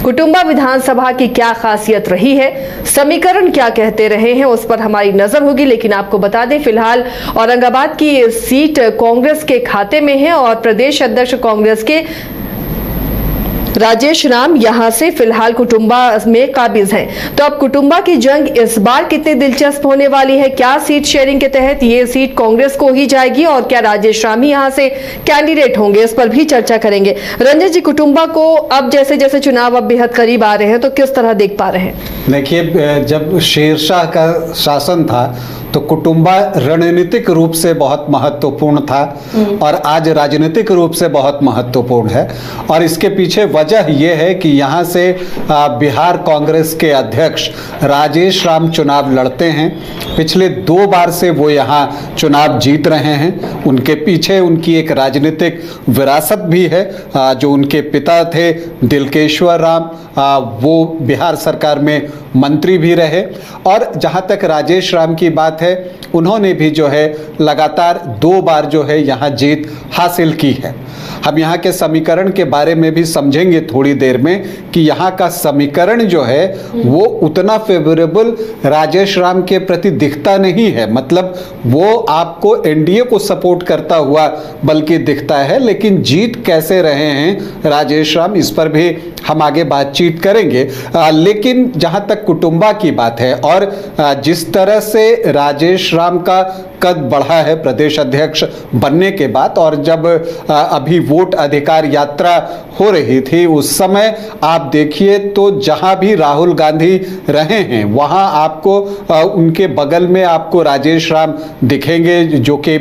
कुटुंबा विधानसभा की क्या खासियत रही है, समीकरण क्या कहते रहे हैं, उस पर हमारी नजर होगी। लेकिन आपको बता दें, फिलहाल औरंगाबाद की सीट कांग्रेस के खाते में है और प्रदेश अध्यक्ष कांग्रेस के राजेश राम यहां से फिलहाल कुटुंबा में काबिज हैं। तो अब कुटुंबा की जंग इस बार कितनी दिलचस्प होने वाली है? क्या सीट शेयरिंग के तहत ये सीट कांग्रेस को ही जाएगी और क्या राजेश राम ही यहां से कैंडिडेट होंगे? इस पर भी चर्चा करेंगे। रंजन जी, कुटुंबा को अब जैसे जैसे चुनाव अब बेहद करीब आ रहे हैं तो किस तरह देख पा रहे हैं? देखिए, जब शेरशाह का शासन था तो कुटुंबा रणनीतिक रूप से बहुत महत्वपूर्ण था और आज राजनीतिक रूप से बहुत महत्वपूर्ण है। और इसके पीछे वजह यह है कि यहाँ से बिहार कांग्रेस के अध्यक्ष राजेश राम चुनाव लड़ते हैं। पिछले 2 बार से वो यहाँ चुनाव जीत रहे हैं। उनके पीछे उनकी एक राजनीतिक विरासत भी है। जो उनके पिता थे दिलकेश्वर राम, वो बिहार सरकार में मंत्री भी रहे। और जहाँ तक राजेश राम की बात है, उन्होंने भी जो है लगातार 2 बार जो है यहाँ जीत हासिल की है। हम यहाँ के समीकरण के बारे में भी समझेंगे थोड़ी देर में कि यहाँ का समीकरण जो है वो उतना फेवरेबल राजेश राम के प्रति दिखता नहीं है। मतलब वो आपको एनडीए को सपोर्ट करता हुआ बल्कि दिखता है। लेकिन जीत कैसे रहे हैं राजेश राम, इस पर भी हम आगे बातचीत करेंगे। लेकिन जहाँ तक कुटुंबा की बात है और जिस तरह से राजेश राम का कद बढ़ा है प्रदेश अध्यक्ष बनने के बाद, और जब अभी वोट अधिकार यात्रा हो रही थी उस समय आप देखिए तो जहां भी राहुल गांधी रहे हैं वहां आपको उनके बगल में आपको राजेश राम दिखेंगे, जो कि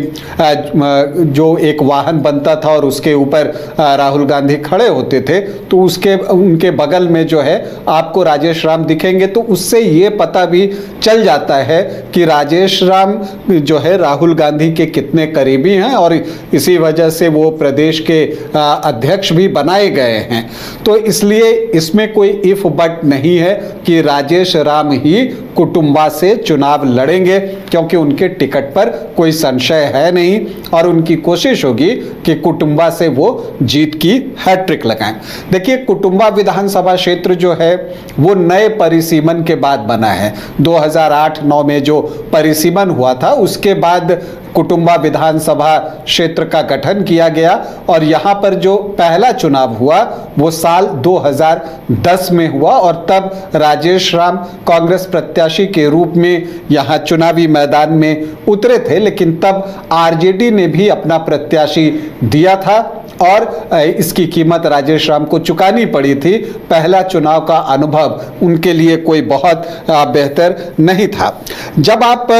जो एक वाहन बनता था और उसके ऊपर राहुल गांधी खड़े होते थे, तो उनके बगल में जो है आपको राजेश राम दिखेंगे। तो उससे ये पता भी चल जाता है कि राजेश राम जो है राहुल गांधी के कितने करीबी हैं और इसी वजह से वो प्रदेश के अध्यक्ष भी बनाए गए हैं। तो इसलिए इसमें कोई इफ बट नहीं है कि राजेश राम ही कुटुंबा से चुनाव लड़ेंगे, क्योंकि उनके टिकट पर कोई संशय है नहीं और उनकी कोशिश होगी कि कुटुंबा से वो जीत की हैट्रिक लगाएं। देखिए, कुटुंबा विधानसभा क्षेत्र जो है वो नए परिसीमन के बाद बना है। 2008-9 में जो परिसीमन हुआ था उसके बाद कुटुंबा विधानसभा क्षेत्र का गठन किया गया और यहाँ पर जो पहला चुनाव हुआ वो साल 2010 में हुआ और तब राजेश राम कांग्रेस प्रत्याशी के रूप में यहाँ चुनावी मैदान में उतरे थे। लेकिन तब आरजेडी ने भी अपना प्रत्याशी दिया था और इसकी कीमत राजेश राम को चुकानी पड़ी थी। पहला चुनाव का अनुभव उनके लिए कोई बहुत बेहतर नहीं था। जब आप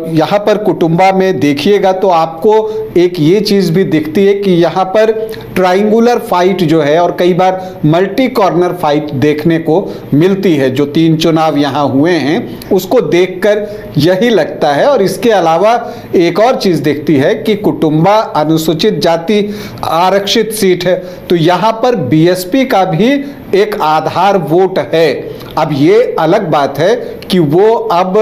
यहाँ पर कुटुंबा में देखिएगा तो आपको एक ये चीज़ भी दिखती है कि यहाँ पर ट्राइंगुलर फाइट जो है और कई बार मल्टी कॉर्नर फाइट देखने को मिलती है। जो 3 चुनाव यहाँ हुए हैं उसको देखकर यही लगता है। और इसके अलावा एक और चीज़ दिखती है कि कुटुंबा अनुसूचित जाति आरक्षित सीट है, तो यहाँ पर बीएसपी का भी एक आधार वोट है। अब ये अलग बात है कि वो अब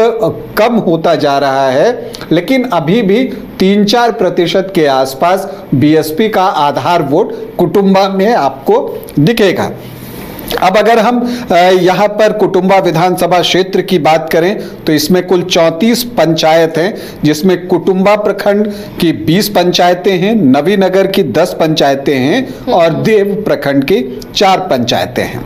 कम होता जा रहा है, लेकिन अभी भी 3-4% के आसपास बीएसपी का आधार वोट कुटुंबा में आपको दिखेगा। अब अगर हम यहाँ पर कुटुंबा विधानसभा क्षेत्र की बात करें तो इसमें कुल 34 पंचायत हैं, जिसमें कुटुंबा प्रखंड की 20 पंचायतें हैं, नवीनगर की 10 पंचायतें हैं और देव प्रखंड की 4 पंचायतें हैं।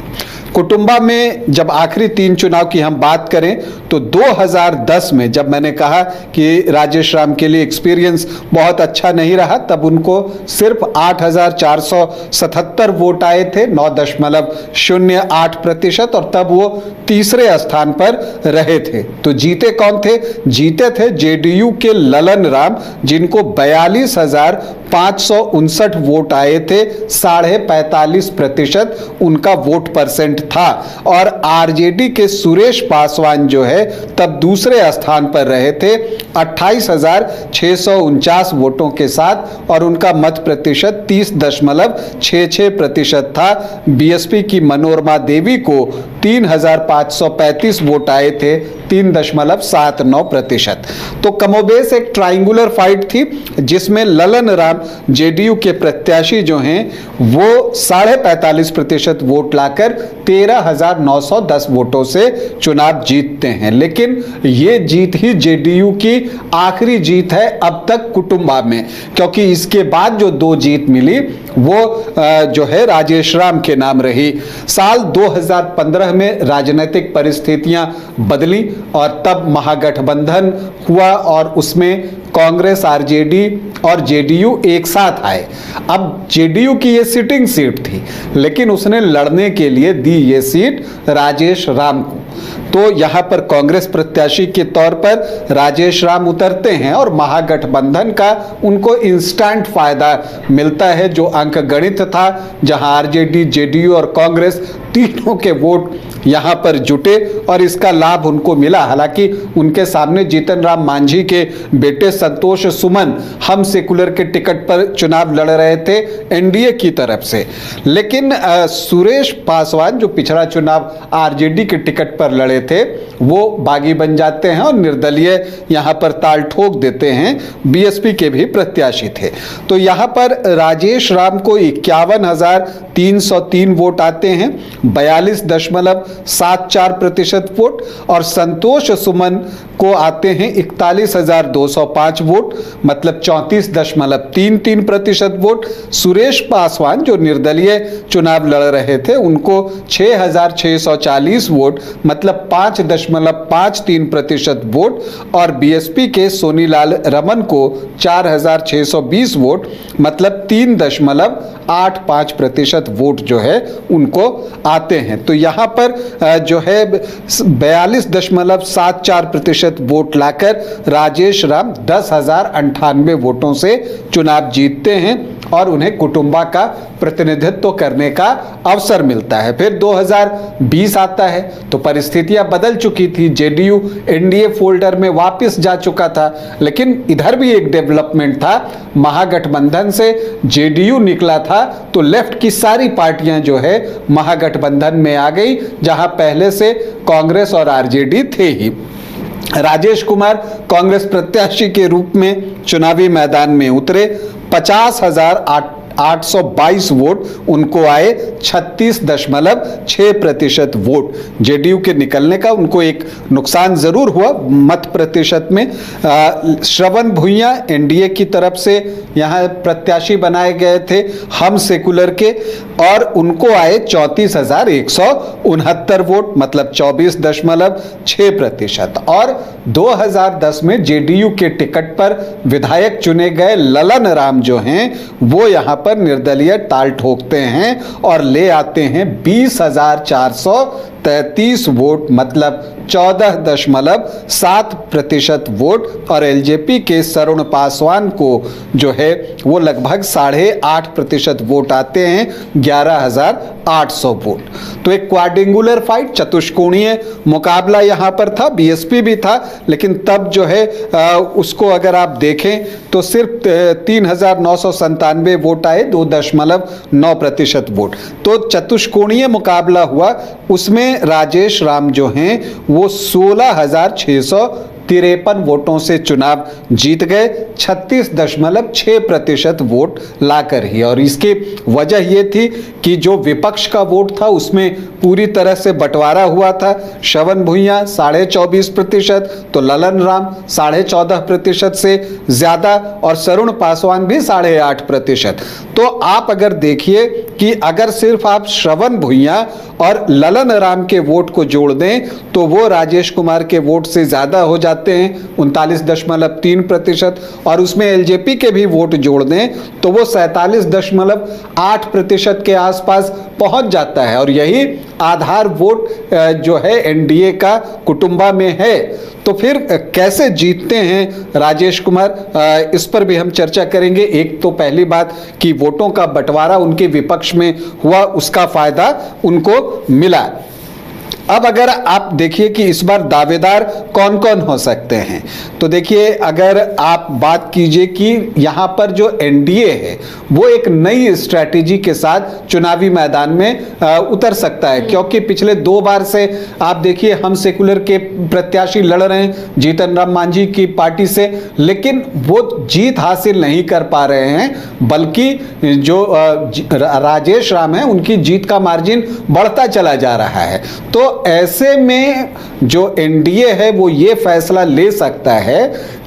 कुटुंबा में जब आखिरी 3 चुनाव की हम बात करें तो 2010 में जब मैंने कहा कि राजेश राम के लिए एक्सपीरियंस बहुत अच्छा नहीं रहा, तब उनको सिर्फ 8,477 वोट आए थे, 9.08%, और तब वो तीसरे स्थान पर रहे थे। तो जीते कौन थे? जीते थे जेडीयू के ललन राम, जिनको 42,559 वोट आए थे, 45.5% उनका वोट परसेंट था। और आरजेडी के सुरेश पासवान जो है तब दूसरे स्थान पर रहे थे 28,649 वोटों के साथ और उनका मत प्रतिशत 30.66% था। बीएसपी की मनोरमा देवी को 3,535 वोट आए थे, 3.79%। तो कमोबेश एक ट्रायंगुलर फाइट थी जिसमें ललन राम जेडीयू के प्रत्याशी जो हैं वो 45.5% वोट लाकर 13,910 वोटों से चुनाव जीतते हैं। लेकिन ये जीत ही जेडीयू की आखिरी जीत है अब तक कुटुंबा में, क्योंकि इसके बाद जो 2 जीत मिली वो जो है राजेश राम के नाम रही। साल 2015 में राजनीतिक परिस्थितियां बदली और तब महागठबंधन हुआ और उसमें कांग्रेस, आरजेडी और जेडीयू एक साथ आए। अब जेडीयू की ये सिटिंग सीट थी, लेकिन उसने लड़ने के लिए दी ये सीट राजेश राम को। तो यहां पर कांग्रेस प्रत्याशी के तौर पर राजेश राम उतरते हैं और महागठबंधन का उनको इंस्टेंट फायदा मिलता है। जो अंक गणित था, जहां आरजेडी, जेडीयू और कांग्रेस तीनों के वोट यहां पर जुटे और इसका लाभ उनको मिला। हालांकि उनके सामने जीतन राम मांझी के बेटे संतोष सुमन हम सेकुलर के टिकट पर चुनाव लड़ रहे थे एनडीए की तरफ से, लेकिन सुरेश पासवान जो पिछड़ा चुनाव आरजेडी के टिकट पर लड़े थे वो बागी बन जाते हैं और निर्दलीय यहां पर ताल ठोक देते हैं। बीएसपी के भी प्रत्याशी थे। तो यहां पर राजेश राम को 51,303 वोट आते हैं, 42.74% वोट, और संतोष सुमन को आते हैं 41,205 वोट, मतलब 34.33% वोट। सुरेश पासवान जो निर्दलीय चुनाव लड़ रहे थे उनको 6,640 वोट, मतलब 5.53% वोट, और बीएसपी के सोनीलाल रमन को 4,620 वोट, मतलब 3.85% वोट जो है उनको आते हैं। तो यहाँ पर जो है 42.74% वोट लाकर राजेश राम 10,098 वोटों से चुनाव जीतते हैं और उन्हें कुटुंबा का प्रतिनिधित्व करने का अवसर मिलता है। फिर 2020 आता है तो परिस्थितियां बदल चुकी थी। जेडीयू एनडीए फोल्डर में वापस जा चुका था, लेकिन इधर भी एक डेवलपमेंट था। महागठबंधन से जेडीयू निकला था तो लेफ्ट की सारी पार्टियां जो है महागठबंधन में आ गई, जहां पहले से कांग्रेस और आरजेडी थे ही। राजेश कुमार कांग्रेस प्रत्याशी के रूप में चुनावी मैदान में उतरे, 50,822 वोट उनको आए, 36.6% वोट। जेडीयू के निकलने का उनको एक नुकसान जरूर हुआ मत प्रतिशत में। श्रवण भुइयां एनडीए की तरफ से यहां प्रत्याशी बनाए गए थे हम सेकुलर के, और उनको आए 34,169 वोट, मतलब 24.6%। और 2010 में जेडीयू के टिकट पर विधायक चुने गए ललन राम जो हैं वो यहां पर निर्दलीय ताल ठोकते हैं और ले आते हैं 20,433 वोट, मतलब 14.7% वोट, और एलजेपी के सरुण पासवान को जो है वो लगभग 8.5% वोट आते हैं, 11,800 वोट। तो एक क्वाड्रिंगुलर फाइट, चतुष्कोणीय मुकाबला यहां पर था। बीएसपी भी था, लेकिन तब जो है उसको अगर आप देखें तो सिर्फ 3,997 वोट आए, 2.9% वोट। तो चतुष्कोणीय मुकाबला हुआ, उसमें राजेश राम जो हैं वो 16,653 वोटों से चुनाव जीत गए, 36.6% वोट लाकर ही। और इसकी वजह ये थी कि जो विपक्ष का वोट था उसमें पूरी तरह से बंटवारा हुआ था। श्रवण भुइयां 24.5%, तो ललन राम 14.5% से ज्यादा, और सरुण पासवान भी 8.5%। तो आप अगर देखिए कि अगर सिर्फ आप श्रवण भुइयां और ललन राम के वोट को जोड़ दें तो वो राजेश कुमार के वोट से ज्यादा हो जाते हैं, 39.3%, और उसमें एलजेपी के भी वोट जोड़ दें तो वो 47.8% के आसपास पहुंच जाता है। और यही आधार वोट जो है एनडीए का कुटुंबा में है। तो फिर कैसे जीतते हैं राजेश कुमार, इस पर भी हम चर्चा करेंगे। एक तो पहली बात कि वोटों का बंटवारा उनके विपक्ष में हुआ, उसका फायदा उनको मिला। अब अगर आप देखिए कि इस बार दावेदार कौन कौन हो सकते हैं, तो देखिए अगर आप बात कीजिए कि यहाँ पर जो एनडीए है वो एक नई स्ट्रैटेजी के साथ चुनावी मैदान में उतर सकता है, क्योंकि पिछले 2 बार से आप देखिए हम सेकुलर के प्रत्याशी लड़ रहे हैं जीतन राम मांझी की पार्टी से, लेकिन वो जीत हासिल नहीं कर पा रहे हैं, बल्कि जो राजेश राम है उनकी जीत का मार्जिन बढ़ता चला जा रहा है। तो ऐसे में जो एनडीए है वो ये फैसला ले सकता है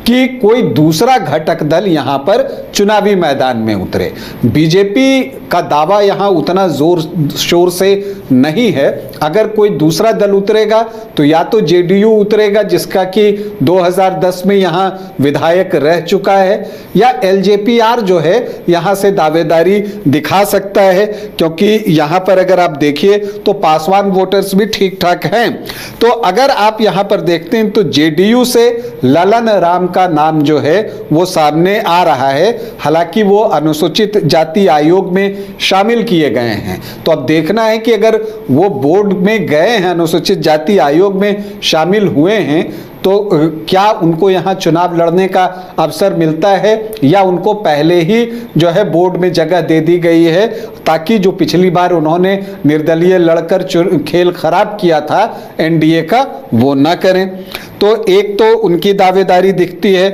कि कोई दूसरा घटक दल यहां पर चुनावी मैदान में उतरे। बीजेपी का दावा यहां उतना जोर शोर से नहीं है। अगर कोई दूसरा दल उतरेगा तो या तो जेडीयू उतरेगा, जिसका कि 2010 में यहां विधायक रह चुका है, या एलजेपीआर जो है यहां से दावेदारी दिखा सकता है, क्योंकि यहां पर अगर आप देखिए तो पासवान वोटर्स भी ठीक ठाक हैं। तो अगर आप यहां पर देखते हैं तो जेडीयू से ललन राम का नाम जो है वो सामने आ रहा है, हालांकि वो अनुसूचित जाति आयोग में शामिल किए गए हैं। तो अब देखना है कि अगर वो बोर्ड में गए हैं, अनुसूचित जाति आयोग में शामिल हुए हैं, तो क्या उनको यहाँ चुनाव लड़ने का अवसर मिलता है, या उनको पहले ही जो है बोर्ड में जगह दे दी गई है, ताकि जो पिछली बार उन्होंने निर्दलीय लड़कर खेल खराब किया था एनडीए का वो ना करें। तो एक तो उनकी दावेदारी दिखती है।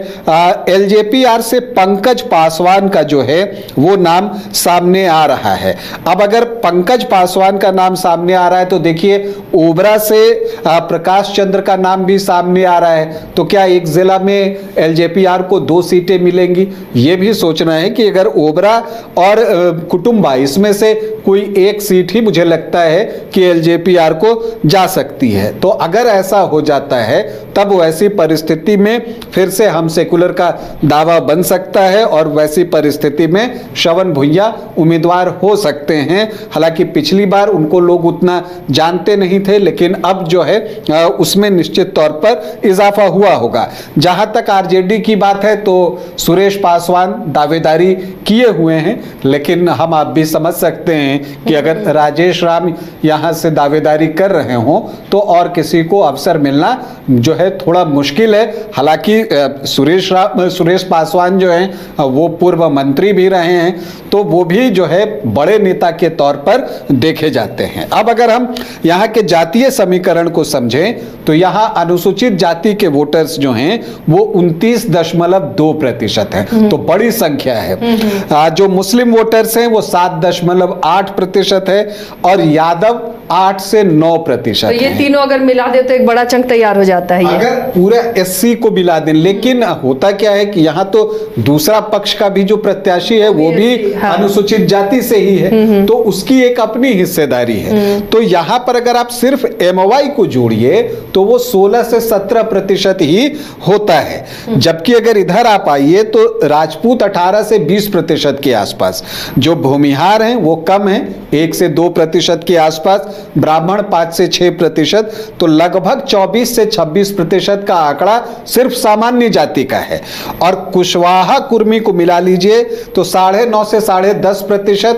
एलजेपीआर से पंकज पासवान का जो है वो नाम सामने आ रहा है। अब अगर पंकज पासवान का नाम सामने आ रहा है तो देखिए ओबरा से प्रकाश चंद्र का नाम भी सामने आ रहा है, तो क्या एक जिला में एलजेपीआर को 2 सीटें मिलेंगी? ये भी सोचना है कि अगर ओबरा और कुटुंबा इसमें से कोई एक सीट ही मुझे लगता है कि एलजेपीआर को जा सकती है। तो अगर ऐसा हो जाता है तब वैसी परिस्थिति में फिर से हम सेकुलर का दावा बन सकता है, और वैसी परिस्थिति में श्रवण भुइयां उम्मीदवार हो सकते हैं। हालांकि पिछली बार उनको लोग उतना जानते नहीं थे, लेकिन अब जो है उसमें निश्चित तौर पर इजाफा हुआ होगा। जहां तक आरजेडी की बात है तो सुरेश पासवान दावेदारी किए हुए हैं, लेकिन हम आप भी समझ सकते हैं कि अगर राजेश राम यहां से दावेदारी कर रहे हों तो और किसी को अवसर मिलना जो है थोड़ा मुश्किल है। हालांकि सुरेश पासवान जो हैं वो पूर्व मंत्री भी रहे हैं, तो वो भी जो है बड़े नेता के तौर पर देखे जाते हैं। अब अगर हम यहाँ के जातीय समीकरण को समझें तो यहाँ अनुसूचित जाति के वोटर्स जो हैं वो 29.2% हैं, तो बड़ी संख्या है। जो मुस्लिम वोटर्स हैं वो 7.8% है, और यादव 8 से 9%। तो ये तीनों अगर मिला दे तो एक बड़ा चंक तैयार हो जाता है। अगर पूरा एससी को मिला दें, लेकिन होता क्या है कि यहाँ तो दूसरा पक्ष का भी जो प्रत्याशी है वो भी हाँ। अनुसूचित जाति से ही है, तो उसकी एक अपनी हिस्सेदारी है। तो यहाँ पर अगर आप सिर्फ एमवाई को जोड़िए तो वो 16 से 17% ही होता है, जबकि अगर इधर आप आइए तो राजपूत 18 से 20% के आसपास, जो भूमिहार हैं वो कम है 1 से 2% के आसपास, ब्राह्मण 5 से 6%, तो लगभग 24 से 26% का आंकड़ा सिर्फ सामान्य जाति का है। और कुशवाहा कुर्मी को मिला लीजिए तो 9.5 से 10%,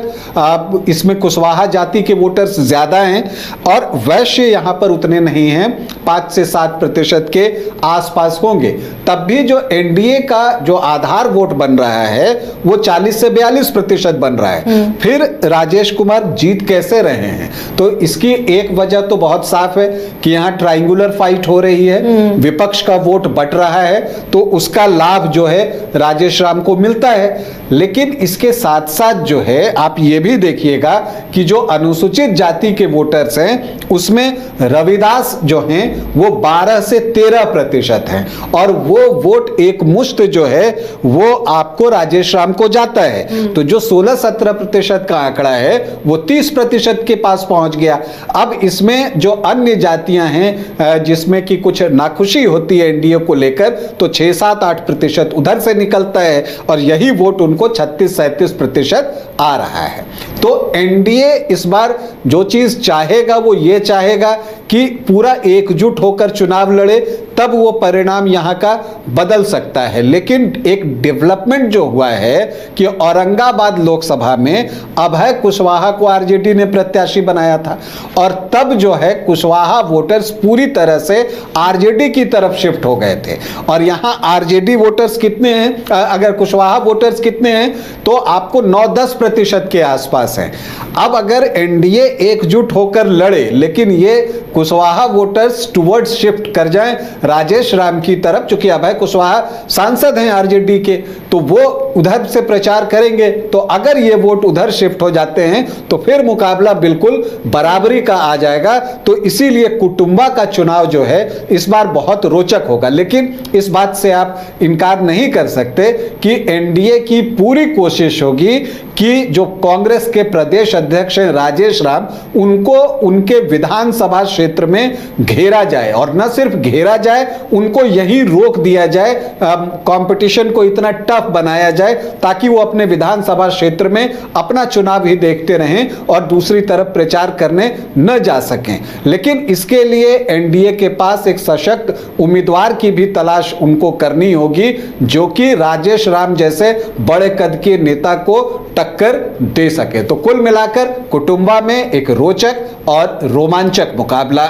इसमें कुशवाहा जाति के वोटर्स ज्यादा हैं, और वैश्य यहां पर उतने नहीं हैं, 5 से 7% के आसपास होंगे। तब भी जो एनडीए का जो आधार वोट बन रहा है वो 40 से 42% बन रहा है। फिर राजेश कुमार जीत कैसे रहे हैं? तो इसकी एक वजह तो बहुत साफ है कि यहाँ ट्रायंगुलर फाइट हो रही है, विपक्ष का वोट बट रहा है, तो उसका लाभ जो है राजेश राम को मिलता है। लेकिन इसके साथ साथ जो है आप ये भी देखिएगा कि जो अनुसूचित जाति के वोटर्स हैं उसमें रविदास जो हैं वो 12 से 13% हैं, और वो वोट एक मुश्त जो है वो आपको राजेश राम को जाता है। तो जो 16-17% का आंकड़ा है वो 30% के पास पहुंच गया। अब इसमें जो अन्य जातियां हैं जिसमें कि कुछ नाखुशी होती है एनडीए को लेकर, तो 6-7-8% उधर से निकलता है, और यही वोट उनको 36-37% आ रहा है। तो एनडीए इस बार जो चीज चाहेगा वो ये चाहेगा कि पूरा एकजुट होकर चुनाव लड़े, तब वो परिणाम यहां का बदल सकता है। लेकिन एक डेवलपमेंट जो हुआ है कि औरंगाबाद लोकसभा में अभय कुशवाहा को आरजेडी ने प्रत्याशी बनाया था, और तब जो है कुशवाहा वोटर्स पूरी तरह से आरजेडी की तरफ शिफ्ट हो गए थे। और यहां आरजेडी वोटर्स कितने हैं, अगर कुशवाहा वोटर्स कितने हैं, तो आपको 9-10% के आसपास हैं। अब अगर एनडीए एकजुट होकर लड़े, लेकिन ये कुशवाहा वोटर्स टुवर्ड्स शिफ्ट कर जाएं राजेश राम की तरफ, चूंकि अभय कुशवाहा सांसद हैं आरजेडी के, तो वो उधर से प्रचार करेंगे, तो अगर ये वोट उधर शिफ्ट हो जाते हैं तो फिर मुकाबला बिल्कुल बराबरी का आ जाएगा। तो इसीलिए कुटुंबा का चुनाव जो है इस बार बहुत रोचक होगा। लेकिन इस बात से आप इनकार नहीं कर सकते कि एनडीए की पूरी कोशिश होगी कि जो कांग्रेस के प्रदेश अध्यक्ष हैं राजेश राम, उनको उनके विधानसभा क्षेत्र में घेरा जाए, और न सिर्फ घेरा जाए, उनको यही रोक दिया जाए, कंपटीशन को इतना टफ बनाया जाए ताकि वो अपने विधानसभा क्षेत्र में अपना चुनाव ही देखते रहें और दूसरी तरफ प्रचार करने न जा सकें। लेकिन इसके लिए एनडीए के पास एक सशक्त उम्मीदवार की भी तलाश उनको करनी होगी, जो कि राजेश राम जैसे बड़े कद के नेता को टक्कर दे सके। तो कुल मिलाकर कुटुंबा में एक रोचक और रोमांचक मुकाबला।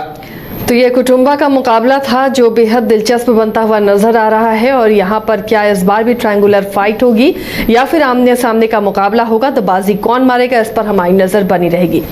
तो ये कुटुंबा का मुकाबला था जो बेहद दिलचस्प बनता हुआ नजर आ रहा है। और यहाँ पर क्या इस बार भी ट्रायंगुलर फाइट होगी या फिर आमने सामने का मुकाबला होगा, तो बाजी कौन मारेगा, इस पर हमारी नजर बनी रहेगी।